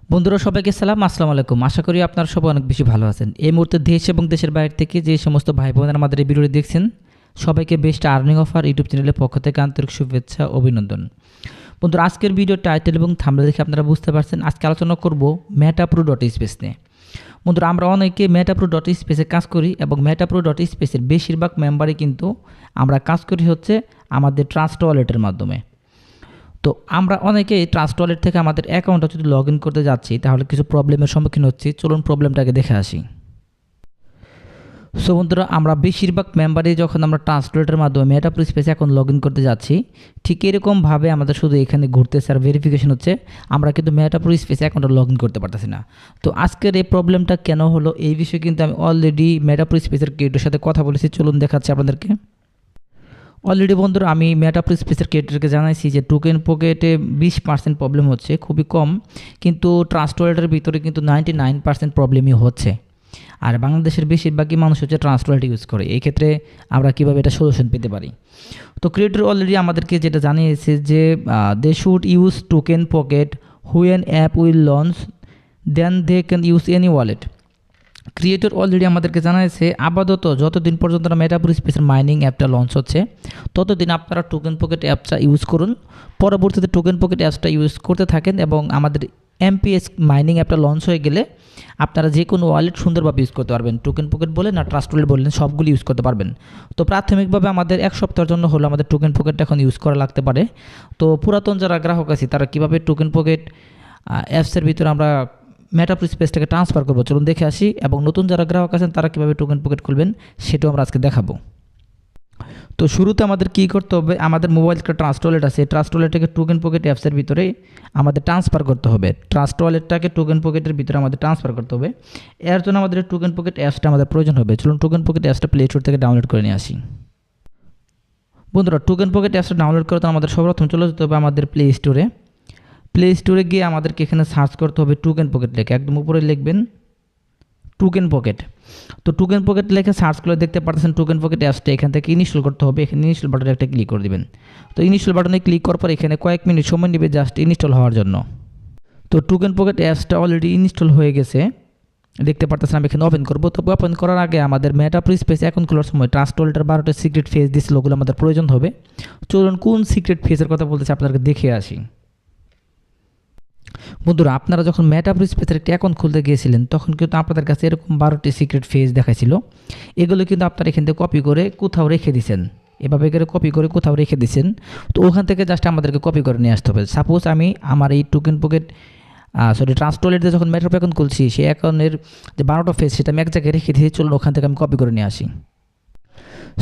বন্ধুরা সবাইকে সালাম আসসালামু আলাইকুম। আশা করি আপনারা সবাই অনেক বেশি ভালো আছেন। এই মুহূর্তে দেশ এবং দেশের বাইরে থেকে যে সমস্ত ভাই বোনেরা আমাদের এই ভিডিওটি দেখছেন সবাইকে বেস্ট আর্নিং অফার ইউটিউব চ্যানেলের পক্ষ থেকে আন্তরিক শুভেচ্ছা অভিনন্দন। বন্ধুরা আজকের ভিডিও টাইটেল এবং থাম্বনেল দেখে আপনারা বুঝতে পারছেন আজকে আলোচনা করব মেটাপ্রো ডট স্পেস নিয়ে। বন্ধুরা আমরা অনেকে মেটাপ্রো ডট স্পেসে কাজ করি এবং মেটাপ্রো ডট স্পেসের বেশিরভাগ মেম্বারই কিন্তু আমরা কাজ করি হচ্ছে আমাদের ট্রাস্ট ওয়ালেটের মাধ্যমে। তো আমরা অনেকেই ট্রাস্ট ওয়ালেট থেকে আমাদের অ্যাকাউন্টটা যদি লগ ইন করতে যাচ্ছি তাহলে কিছু প্রবলেমের সম্মুখীন হচ্ছি। চলুন প্রবলেমটাকে দেখে আসি। সো বন্ধুরা আমরা বেশিরভাগ মেম্বারই যখন আমরা ট্রাস্ট ওয়ালেটের মাধ্যমে মেটাপ্রো স্পেসে এখন লগ ইন করতে যাচ্ছি ঠিক এরকমভাবে আমাদের শুধু এখানে ঘুরতেছে আর ভেরিফিকেশন হচ্ছে, আমরা কিন্তু মেটাপ্রো স্পেসে অ্যাকাউন্টটা লগ ইন করতে পারতেছি না। তো আজকের এই প্রবলেমটা কেন হলো এই বিষয়ে কিন্তু আমি অলরেডি মেটাপ্রো স্পেসের ক্রিয়েটরের সাথে কথা বলেছি, চলুন দেখাচ্ছি আপনাদেরকে। অলরেডি বন্ধুরা আমি মেটাপ্রো স্পেসের ক্রিয়েটরকে জানাইছি যে টোকেন পকেটে 20% প্রবলেম হচ্ছে, খুবই কম, কিন্তু ট্রাস্ট ওয়ালেটের ভিতরে কিন্তু 99% প্রবলেমই হচ্ছে। আর বাংলাদেশের বেশিরভাগই মানুষ হচ্ছে ট্রাস্ট ওয়ালেট ইউজ করে। এই ক্ষেত্রে আমরা কীভাবে এটা সলিউশন পেতে পারি? তো ক্রিয়েটর অলরেডি আমাদেরকে যেটা জানিয়েছে যে they should use token pocket when app will launch then they can use any wallet. Creator already আমাদেরকে জানাইছে আপাতত যতদিন পর্যন্ত মেটাপ্রো স্পেসের মাইনিং অ্যাপটা লঞ্চ হচ্ছে ততদিন আপনারা টোকেন পকেট অ্যাপটা ইউজ করুন, পরবর্তীতে টোকেন পকেট অ্যাপসটা ইউজ করতে থাকেন এবং আমাদের এমপিএস মাইনিং অ্যাপটা লঞ্চ হয়ে গেলে আপনারা যে কোনো ওয়ালেট সুন্দরভাবে ইউজ করতে পারবেন। টোকেন পকেট বলেন না ট্রাস্ট ওয়ালেট বললেন সবগুলো ইউজ করতে পারবেন। তো প্রাথমিকভাবে আমাদের এক সপ্তাহের জন্য হলো আমাদের টোকেন পকেটটা এখন ইউজ করা লাগতে পারে। তো পুরাতন যারা গ্রাহক আছে তারা কীভাবে টোকেন পকেট অ্যাপসের ভিতরে আমরা মেটাপ্রো স্পেসটাকে ট্রান্সফার করবো চলুন দেখে আসি, এবং নতুন যারা গ্রাহক আছেন তারা কীভাবে টোকেন পকেট খুলবেন সেটাও আমরা আজকে দেখাবো। তো শুরুতে আমাদের কী করতে হবে, আমাদের মোবাইল একটা ট্রাস্ট ওয়ালেট আছে, ট্রাস্ট ওয়ালেটটাকে টোকেন পকেট অ্যাপসের ভিতরে আমাদের ট্রান্সফার করতে হবে। ট্রাস্ট ওয়ালেটটাকে টোকেন পকেটের ভিতরে আমাদের ট্রান্সফার করতে হবে। এর জন্য আমাদের টোকেন পকেট অ্যাপসটা আমাদের প্রয়োজন হবে। চলুন টোকেন পকেট অ্যাপসটা প্লে স্টোর থেকে ডাউনলোড করে নিয়ে আসি। বন্ধুরা টোকেন পকেট অ্যাপসটা ডাউনলোড করতে আমাদের সর্বপ্রথম চলে যেতে হবে আমাদের প্লে স্টোরে। প্লে স্টোরে গিয়ে আমাদেরকে এখানে সার্চ করতে হবে টোকেন পকেট লেখে, একদম উপরে লিখবেন টোকেন পকেট। তো টোকেন পকেট লেখে সার্চ করে দেখতে পাচ্ছেন টোকেন পকেট অ্যাপসটা এখান থেকে ইনস্টল করতে হবে। এখানে ইনস্টল বাটনে একটা ক্লিক করে দেবেন। তো ইনস্টল বাটনে ক্লিক করার পর এখানে কয়েক মিনিট সময় নেবে জাস্ট ইনস্টল হওয়ার জন্য। তো টোকেন পকেট অ্যাপসটা অলরেডি ইনস্টল হয়ে গেছে, দেখতে পারতেছেন। আমি এখানে ওপেন করবো। তবে ওপেন করার আগে আমাদের মেটাপ্রো স্পেস অ্যাকাউন্ট খোলার সময় ট্রাস্ট ওয়ালেটের 12টা সিক্রেট ফেস দিয়েছিল, ওগুলো আমাদের প্রয়োজন হবে। চলুন কোন সিক্রেট ফেসের কথা বলতেছে আপনাদেরকে দেখে আসি। বন্ধুরা আপনারা যখন মেটাপ্রো স্পেসের একটা অ্যাকাউন্ট খুলতে গিয়েছিলেন তখন কিন্তু আপনাদের কাছে এরকম 12টি সিক্রেট ফেস দেখাইছিল। এগুলো কিন্তু আপনারা এখান থেকে কপি করে কোথাও রেখে দিয়েছেন, এভাবে করে কপি করে কোথাও রেখে দিয়েছেন। তো ওখান থেকে জাস্ট আমাদেরকে কপি করে নিয়ে আসতে হবে। সাপোজ আমি আমার এই টোকেন পকেট ট্রাস্ট ওয়ালেটে যখন মেটাপ্রো অ্যাকাউন্ট খুলছি সেই অ্যাকাউন্টের যে 12টা ফেস সেটা আমি এক জায়গায় রেখে দিয়ে চলুন ওখান থেকে আমি কপি করে নিয়ে আসি।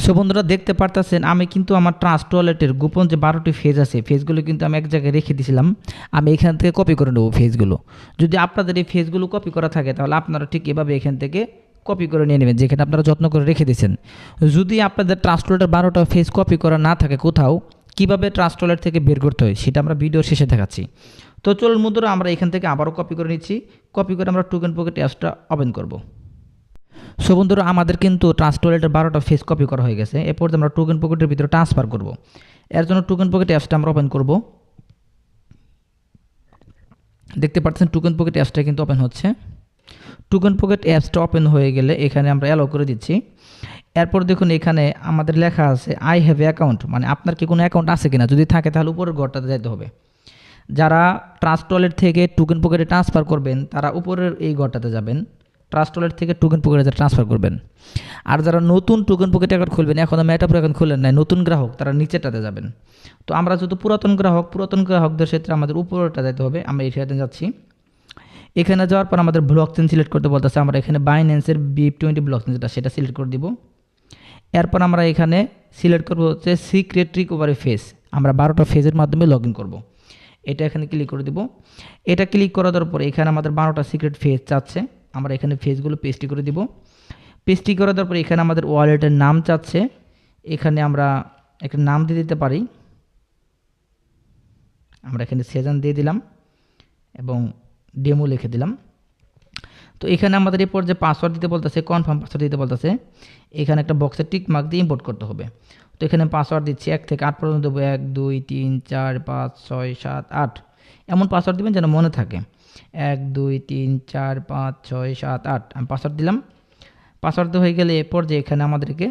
সো বন্ধুরা দেখতে পারতেছেন আমি কিন্তু আমার ট্রাস্ট ওয়ালেটের গোপন যে 12টি ফেজ আছে ফেজগুলো কিন্তু আমি এক জায়গায় রেখে দিয়েছিলাম। আমি এখান থেকে কপি করে নেবো ফেজগুলো। যদি আপনাদের এই ফেজগুলো কপি করা থাকে তাহলে আপনারা ঠিক এভাবে এখান থেকে কপি করে নিয়ে নেবেন যেখানে আপনারা যত্ন করে রেখে দিয়েছেন। যদি আপনাদের ট্রাস্ট ওয়ালেটের 12টা ফেজ কপি করা না থাকে কোথাও, কীভাবে ট্রাস্ট ওয়ালেট থেকে বের করতে হয় সেটা আমরা ভিডিওর শেষে দেখাচ্ছি। তো চলুন বন্ধুরা আমরা এখান থেকে আবারও কপি করে নিচ্ছি। কপি করে আমরা টোকেন পকেট অ্যাপসটা ওপেন করব। সো বন্ধুরা আমাদের কিন্তু ট্রাস্ট ওয়ালেটের 12টা ফেস কপি করা হয়ে গেছে। এরপর আমরা টোকেন পকেটের ভিতরে ট্রান্সফার করব। এর জন্য টোকেন পকেট অ্যাপসটা আমরা ওপেন করব। দেখতে পাচ্ছেন টোকেন পকেট অ্যাপসটা কিন্তু ওপেন হচ্ছে। টোকেন পকেট অ্যাপসটা ওপেন হয়ে গেলে এখানে আমরা অ্যালাউ করে দিচ্ছি। এরপর দেখুন এখানে আমাদের লেখা আছে আই হ্যাভ অ্যাকাউন্ট, মানে আপনার কি কোনো অ্যাকাউন্ট আছে কিনা, যদি থাকে তাহলে উপরের ঘরটাতে যেতে হবে। যারা ট্রাস্ট ওয়ালেট থেকে টোকেন পকেটে ট্রান্সফার করবেন তারা উপরের এই ঘরটাতে যাবেন, ট্রাস্ট ওয়ালেট থেকে টোকেন পকেটে ট্রান্সফার করবেন। আর যারা নতুন টোকেন পকেট অ্যাকাউন্ট খুলবেন, এখনও মেটাপ্রো অ্যাকাউন্ট খুললেন নাই, নতুন গ্রাহক, তারা নিচেটাতে যাবেন। তো আমরা যেহেতু পুরাতন গ্রাহকদের ক্ষেত্রে আমাদের উপরেটা যেতে হবে। আমরা এইখানে যাচ্ছি। এখানে যাওয়ার পর আমাদের ব্লক চেন সিলেক্ট করতে বলতেছে। আমরা এখানে বাইন্যান্সের BIP20 ব্লক চেন সেটা সিলেক্ট করে দিব। এরপর আমরা এখানে সিলেক্ট করবো হচ্ছে সিক্রেট রিকভারি ফেস। আমরা 12টা ফেজের মাধ্যমে লগ ইন করবো। এটা এখানে ক্লিক করে দিব। এটা ক্লিক করার পর এখানে আমাদের 12টা সিক্রেট ফেজ চাচ্ছে। আমরা এখানে ফেজগুলো পেস্টি করে দিব। পেস্টি করে দেওয়ার পর এখানে আমাদের ওয়ালেটের নাম চাচ্ছে। এখানে আমরা একটা নাম দিয়ে দিতে পারি। আমরা এখানে সেজান দিয়ে দিলাম এবং ডেমো লিখে দিলাম। তো এখানে আমাদের এরপর যে পাসওয়ার্ড দিতে বলতেছে, কনফার্ম পাসওয়ার্ড দিতে বলতেছে, এখানে একটা বক্সে টিক মার্ক দিয়ে ইম্পোর্ট করতে হবে। তো এখানে পাসওয়ার্ড দিচ্ছি 1 থেকে 8 পর্যন্ত দেবো, 1 2 3 4 5 6 7 8। এমন পাসওয়ার্ড দিবেন যেন মনে থাকে। 1 2 3 4 5 6 7 8 আমি পাসওয়ার্ড দিলাম। পাসওয়ার্ড হয়ে গেলে এরপর যে এখানে আমাদেরকে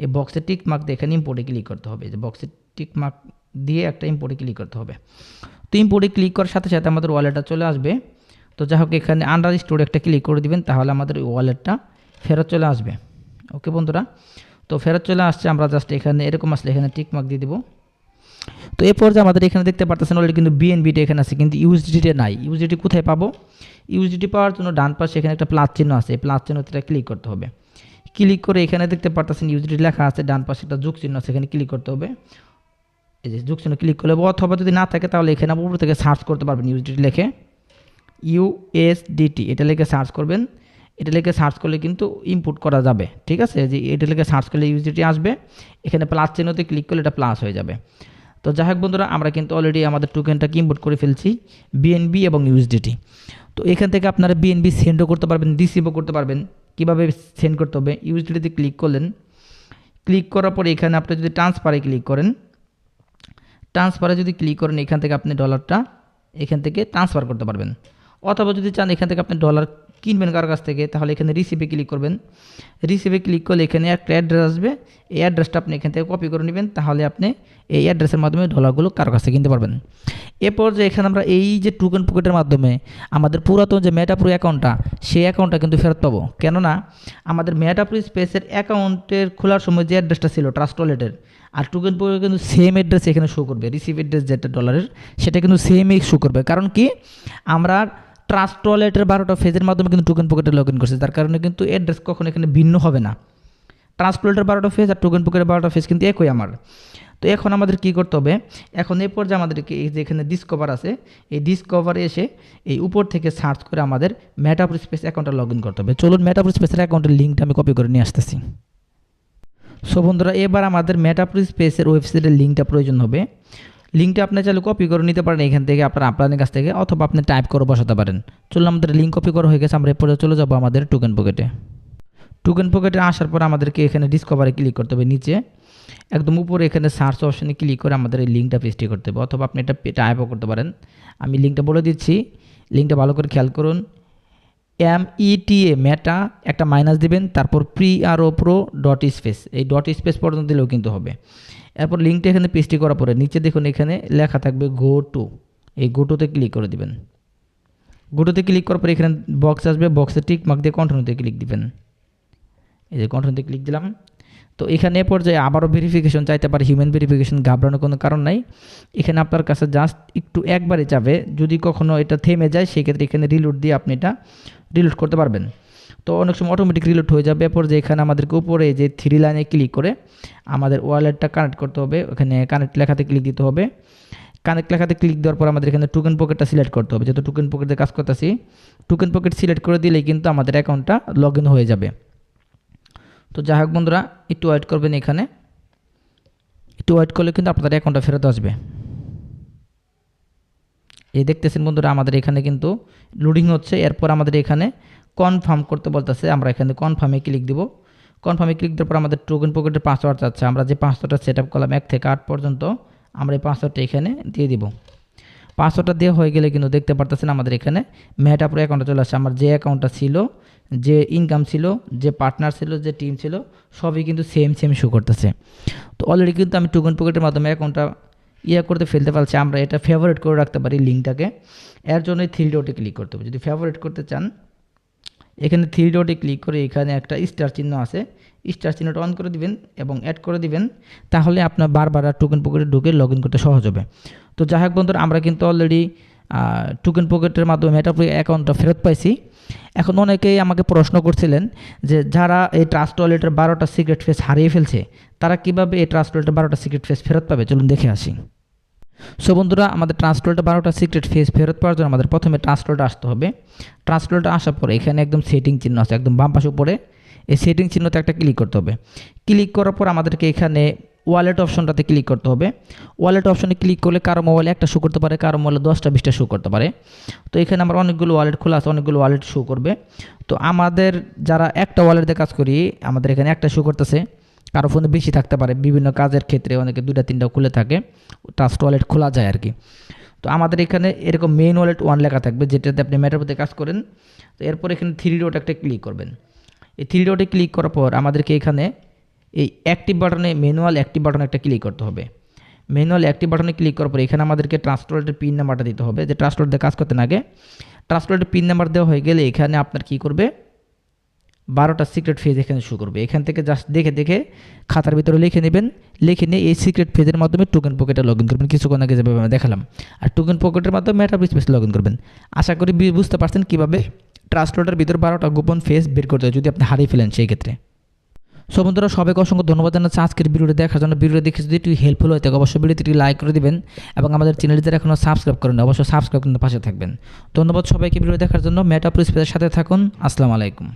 এই বক্সে টিক মার্ক দিয়ে এখানে ইম্পোর্টে ক্লিক করতে হবে। যে বক্সে টিক মার্ক দিয়ে একটা ইম্পোর্টে ক্লিক করতে হবে। তো ইম্পোর্টে ক্লিক করার সাথে সাথে আমাদের ওয়ালেটটা চলে আসবে। তো যাই হোক এখানে আন্ডার স্টোরে একটা ক্লিক করে দিবেন, তাহলে আমাদের ওয়ালেটটা ফেরত চলে আসবে। ওকে বন্ধুরা, তো ফেরত চলে আসছে। আমরা জাস্ট এখানে এরকম আসলে এখানে টিক মার্ক দিয়ে দেবো। তো এরপর যে আমাদের এখানে দেখতে পারতেছেন অলরেডি কিন্তু বিএনবিটা এখানে আছে, কিন্তু ইউএসডিটি নাই। ইউএসডিটি কোথায় পাবো? ইউএসডিটি পাওয়ার জন্য ডান পাশে এখানে একটা প্লাস চিহ্ন আছে, প্লাস চিহ্নটা ক্লিক করতে হবে। ক্লিক করে এখানে দেখতে পারতেছেন ইউএসডিটি লেখা আছে, ডান পাশে একটা যোগ চিহ্ন আছে, এখানে ক্লিক করতে হবে। এই যে যোগ চিহ্ন ক্লিক করলে, অথবা যদি না থাকে তাহলে এখানে উপর থেকে সার্চ করতে পারবেন। ইউএসডিটি লিখে ইউএসডিটি এটা লিখে সার্চ করবেন। এটা লিখে সার্চ করলে কিন্তু ইনপুট করা যাবে, ঠিক আছে? যে এটা লিখে সার্চ করলে ইউএসডিটি আসবে, এখানে প্লাস চিহ্নতে ক্লিক করলে এটা প্লাস হয়ে যাবে। তো যাই হোক বন্ধুরা, আমরা কিন্তু অলরেডি আমাদের টোকেনটাকে ইম্পোর্ট করে ফেলছি, বিএনবি এবং ইউএসডিটি। তো এখান থেকে আপনারা বিএনবি সেন্ডও করতে পারবেন, রিসিভও করতে পারবেন। কীভাবে সেন্ড করতে হবে? ইউএসডিটিতে ক্লিক করলেন, ক্লিক করার পরে এখানে আপনি যদি ট্রান্সফারে ক্লিক করেন, ট্রান্সফারে যদি ক্লিক করেন এখান থেকে আপনি ডলারটা এখান থেকে ট্রান্সফার করতে পারবেন। অথবা যদি চান এখান থেকে আপনি ডলার কিনবেন কারোর কাছ থেকে, তাহলে এখানে রিসিভে ক্লিক করবেন। রিসিভে ক্লিক করলে এখানে একটা অ্যাড্রেস আসবে, এই অ্যাড্রেসটা আপনি এখান থেকে কপি করে নেবেন, তাহলে আপনি এই অ্যাড্রেসের মাধ্যমে ডলারগুলো কারোর কাছ থেকে কিনতে পারবেন। এরপর যে এখানে আমরা এই যে টোকেন পকেটের মাধ্যমে আমাদের পুরাতন যে মেটাপ্রো অ্যাকাউন্টটা, সেই অ্যাকাউন্টটা কিন্তু ফেরত পাবো। কেননা আমাদের মেটাপ্রো স্পেসের অ্যাকাউন্টের খোলার সময় যে অ্যাড্রেসটা ছিল ট্রাস্ট ওয়ালেটের, আর টোকেন পকেটে কিন্তু সেম অ্যাড্রেস এখানে শো করবে। রিসিভ অ্যাড্রেস যেটা ডলারের, সেটা কিন্তু সেমই শো করবে। কারণ কি, আমরা ট্রাস্ট ওয়ালেটের 12টা ফেজের মাধ্যমে কিন্তু টোকেন পকেটে লগ ইন করছে, তার কারণে কিন্তু অ্যাড্রেস কখনো এখানে ভিন্ন হবে না। ট্রাস্ট ওয়ালেটের 12টা ফেজ আর টোকেন পকেটের 12টা ফেজ কিন্তু একই আমার। তো এখন আমাদের কি করতে হবে? এখন এই পর্যায়ে আমাদেরকে এই যে এখানে ডিসকভার আছে, এই ডিসকভারে এসে এই উপর থেকে সার্চ করে আমাদের মেটাপ্রো স্পেস অ্যাকাউন্টটা লগ ইন করতে হবে। চলুন মেটাপ্রো স্পেসের অ্যাকাউন্টের লিঙ্কটা আমি কপি করে নিয়ে আসতেছি। সো বন্ধুরা, এবার আমাদের মেটাপ্রো স্পেসের ওয়েবসাইটের লিঙ্কটা প্রয়োজন হবে। লিঙ্কটা আপনি চাইলে কপি করে নিতে পারেন এখান থেকে আপনাদের কাছ থেকে, অথবা আপনি টাইপ করে বসাতে পারেন। চলুন, আমাদের লিঙ্ক কপি করা হয়ে গেছে। আমরা এরপরে চলে যাব আমাদের টোকেন পকেটে। টোকেন পকেটে আসার পর আমাদেরকে এখানে ডিসকভারে ক্লিক করতে হবে। নিচে একদম উপরে এখানে সার্চ অপশানে ক্লিক করে আমাদের এই লিঙ্কটা পেস্ট করতে হবে, অথবা আপনি এটা টাইপও করতে পারেন। আমি লিঙ্কটা বলে দিচ্ছি, লিঙ্কটা ভালো করে খেয়াল করুন। META মেটা একটা মাইনাস দিবেন, তারপর PRO ডট স্পেস, এই ডট স্পেস পর্যন্ত দিলেও কিন্তু হবে। এরপর লিঙ্কটা এখানে পেস্ট করার পরে নিচে দেখুন এখানে লেখা থাকবে গো টু, এই গো টুতে ক্লিক করে দিবেন। গো টুতে ক্লিক করার পরে এখানে বক্স আসবে, বক্সে টিক মার্ক দিয়ে কন্টিনিউতে ক্লিক দিবেন। এই যে কন্টিনিউতে ক্লিক দিলাম। তো এখানে পর্যায়ে আবারও ভেরিফিকেশন চাইতে পারে, হিউম্যান ভেরিফিকেশন, ঘাবড়ানোর কোনো কারণ নাই। এখানে আপনার কাছে জাস্ট একটু একবারই যাবে, যদি কখনো এটা থেমে যায় সেক্ষেত্রে এখানে রিলোড দিয়ে আপনি এটা রিলোড করতে পারবেন। তো অনেক সময় অটোমেটিক রিলোড হয়ে যাবে। এরপর যে এখানে আমাদেরকে উপরে যে 3 লাইনে ক্লিক করে আমাদের ওয়ালেটটা কানেক্ট করতে হবে, ওখানে কানেক্ট লেখাতে ক্লিক দিতে হবে। কানেক্ট লেখাতে ক্লিক দেওয়ার পর আমাদের এখানে টোকেন পকেটটা সিলেক্ট করতে হবে। যেহেতু টোকেন পকেটে কাজ করতেছি, টোকেন পকেট সিলেক্ট করে দিলেই কিন্তু আমাদের অ্যাকাউন্টটা লগ ইন হয়ে যাবে। তো যাই হোক বন্ধুরা, একটু ওয়েট করবেন, এখানে একটু ওয়েট করলে কিন্তু আপনাদের অ্যাকাউন্টটা ফেরত আসবে। এই দেখতেছেন বন্ধুরা, আমাদের এখানে কিন্তু লোডিং হচ্ছে। এরপর আমাদের এখানে কনফার্ম করতে বলতেছে, আমরা এখানে কনফার্মে ক্লিক দিব। কনফার্মে ক্লিক দেওয়ার পর আমাদের টোকেন পকেটের পাসওয়ার্ড চাচ্ছে। আমরা যে পাসওয়ার্ডটা সেট আপ করলাম 1 থেকে 8 পর্যন্ত, আমরা এই পাসওয়ার্ডটা এখানে দিয়ে দিব। পাসওয়ার্ডটা দেওয়া হয়ে গেলে কিন্তু দেখতে পারতেছেন আমাদের এখানে মেটাপ্রো অ্যাকাউন্টে চলে আসছে। আমার যে অ্যাকাউন্টটা ছিল, যে ইনকাম ছিল, যে পার্টনার ছিল, যে টিম ছিল, সবই কিন্তু সেম শো করতেছে। তো অলরেডি কিন্তু আমি টোকেন পকেটের মাধ্যমে অ্যাকাউন্টটা করতে ফেলতে পারছি। আমরা এটা ফেভারিট করে রাখতে পারি লিঙ্কটাকে। এর জন্য 3 ডটে ক্লিক করতে হবে। যদি ফেভারিট করতে চান, এখানে 3 ডটে ক্লিক করে এখানে একটা স্টার চিহ্ন আছে, স্টার চিহ্নটা অন করে দিবেন এবং অ্যাড করে দিবেন, তাহলে আপনার বারবার টোকেন পকেটে ঢুকে লগ ইন করতে সহজ হবে। তো যাই হোক বন্ধুরা, আমরা কিন্তু অলরেডি টোকেন পকেটের মাধ্যমে মেটাপ্রো অ্যাকাউন্টটা ফেরত পাইছি। এখন অনেকেই আমাকে প্রশ্ন করছিলেন যে যারা এই ট্রাস্ট ওয়ালেটের 12টা সিক্রেট ফেস হারিয়ে ফেলছে, তারা কীভাবে এই ট্রাস্ট ওয়ালেটের 12টা সিক্রেট ফেস ফেরত পাবে, চলুন দেখে আসি। সো বন্ধুরা, আমাদের ট্রাস্ট ওয়ালেটের 12টা সিক্রেট ফেস ফেরত পাওয়ার জন্য আমাদের প্রথমে ট্রাস্ট ওয়ালেটে আসতে হবে। ট্রাস্ট ওয়ালেটে আসার পরে এখানে একদম সেটিং চিহ্ন আছে, একদম বাম পাশে উপরে এই সেটিং চিহ্নতে একটা ক্লিক করতে হবে। ক্লিক করার পর আমাদেরকে এখানে ওয়ালেট অপশনটাতে ক্লিক করতে হবে। ওয়ালেট অপশনে ক্লিক করলে কারো মোবাইলে একটা শো করতে পারে, কারো মোবাইলে 10টা 20টা শো করতে পারে। তো এখানে আমার অনেকগুলো ওয়ালেট খোলা আছে, অনেকগুলো ওয়ালেট শো করবে। তো আমাদের যারা একটা ওয়ালেট দিয়ে কাজ করি, আমাদের এখানে একটা শো করতেছে। কারো ফোনে বেশি থাকতে পারে, বিভিন্ন কাজের ক্ষেত্রে অনেকে 2টা 3টা খুলে থাকে, ট্রাস্ট ওয়ালেট খোলা যায় আর কি। তো তো আমাদের এখানে এরকম মেইন ওয়ালেট 1 লেখা থাকবে, যেটাতে আপনি মেটাপোতে কাজ করেন। তো এরপর এখানে 3 ডট একটা ক্লিক করবেন। এই 3 ডটে ক্লিক করার পর আমাদেরকে এখানে এই অ্যাক্টিভ বাটনে ম্যানুয়াল অ্যাক্টিভ বাটনে একটা ক্লিক করতে হবে। ম্যানুয়াল অ্যাক্টিভ বাটনে ক্লিক করার পর এখানে আমাদেরকে ট্রাস্ট ওয়ালেটের পিন নাম্বারটা দিতে হবে, যে ট্রাস্ট ওয়ালেটে কাজ করতে আগে ট্রাস্ট ওয়ালেটের পিন নাম্বার দেওয়া হয়ে গেলে এখানে আপনার কী করবে, 12টা সিক্রেট ফেজ এখানে শো করবে। এখান থেকে জাস্ট দেখে দেখে খাতার ভিতরে লিখে নেবেন, লিখে নিয়ে এই সিক্রেট ফেজের মাধ্যমে টোকেন পকেটে লগ ইন করবেন, কিছুক্ষণ আগে যেভাবে আমরা দেখালাম। আর টোকেন পকেটের মাধ্যমে মেটাবি স্পেস লগ ইন করবেন। আশা করি বুঝতে পারছেন কীভাবে ট্রাস্ট ওয়ালেটের ভিতরে 12টা গোপন ফেজ বের করতে হয় যদি আপনি হারিয়ে ফেলেন সেই ক্ষেত্রে। সো বন্ধুরা, সবাইকে অসংখ্য ধন্যবাদ জানাচ্ছি আজকের ভিডিওটি দেখার জন্য। ভিডিও দেখে যদি একটু হেল্পফুল হয় থাকে অবশ্যই ভিডিওটি লাইক করে দিবেন এবং আমাদের চ্যানেলটি যারা এখনও সাবস্ক্রাইব করেন অবশ্যই সাবস্ক্রাইব করে পাশে থাকবেন। ধন্যবাদ সবাইকে ভিডিও দেখার জন্য। মেটাপ্রো স্পেসের সাথে থাকুন। আসসালামু আলাইকুম।